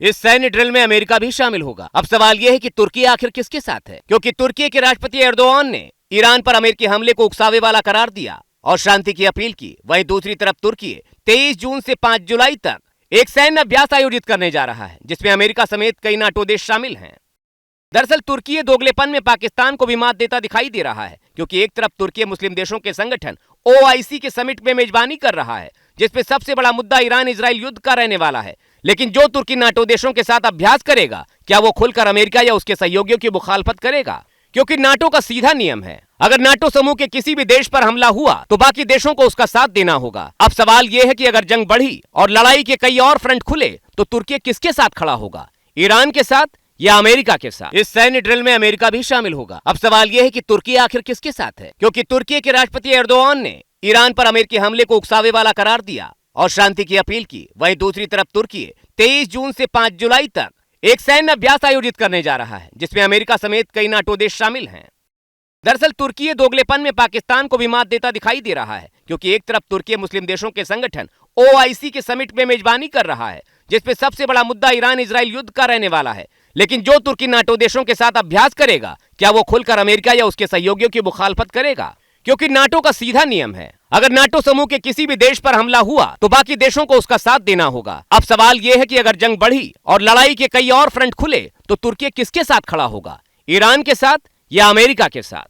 इस सैन्य ड्रिल में अमेरिका भी शामिल होगा। अब सवाल यह है कि तुर्की आखिर किसके साथ है, क्योंकि तुर्की के राष्ट्रपति एर्दोआन ने ईरान पर अमेरिकी हमले को उकसावे वाला करार दिया और शांति की अपील की। वहीं दूसरी तरफ तुर्की 23 जून से 5 जुलाई तक एक सैन्य अभ्यास आयोजित करने जा रहा है, जिसमें अमेरिका समेत कई नाटो देश शामिल हैं। दरअसल तुर्की दोगलेपन में पाकिस्तान को भी मात देता दिखाई दे रहा है, क्योंकि एक तरफ तुर्की मुस्लिम देशों के संगठन OIC के समिट में मेजबानी कर रहा है, जिसपे सबसे बड़ा मुद्दा ईरान इजराइल युद्ध का रहने वाला है। लेकिन जो तुर्की नाटो देशों के साथ अभ्यास करेगा, क्या वो खुलकर अमेरिका या उसके सहयोगियों की मुखालफत करेगा? क्योंकि नाटो का सीधा नियम है, अगर नाटो समूह के किसी भी देश पर हमला हुआ तो बाकी देशों को उसका साथ देना होगा। अब सवाल यह है कि अगर जंग बढ़ी और लड़ाई के कई और फ्रंट खुले तो तुर्की किसके साथ खड़ा होगा, ईरान के साथ या अमेरिका के साथ? इस सैन्य ड्रिल में अमेरिका भी शामिल होगा। अब सवाल यह है कि तुर्की आखिर किसके साथ है, क्योंकि तुर्की के राष्ट्रपति एर्दोआन ने ईरान पर अमेरिकी हमले को उकसावे वाला करार दिया और शांति की अपील की। वहीं दूसरी तरफ तुर्की 23 जून से 5 जुलाई तक एक सैन्य अभ्यास आयोजित करने जा रहा है, जिसमें अमेरिका समेत कई नाटो देश शामिल हैं। दरअसल तुर्की दोगलेपन में पाकिस्तान को भी मात देता दिखाई दे रहा है, क्योंकि एक तरफ तुर्की मुस्लिम देशों के संगठन OIC के समिट में मेजबानी कर रहा है, जिसपे सबसे बड़ा मुद्दा ईरान इजराइल युद्ध का रहने वाला है। लेकिन जो तुर्की नाटो देशों के साथ अभ्यास करेगा, क्या वो खुलकर अमेरिका या उसके सहयोगियों की मुखालफत करेगा? क्योंकि नाटो का सीधा नियम है, अगर नाटो समूह के किसी भी देश पर हमला हुआ तो बाकी देशों को उसका साथ देना होगा। अब सवाल यह है कि अगर जंग बढ़ी और लड़ाई के कई और फ्रंट खुले तो तुर्की किसके साथ खड़ा होगा, ईरान के साथ या अमेरिका के साथ?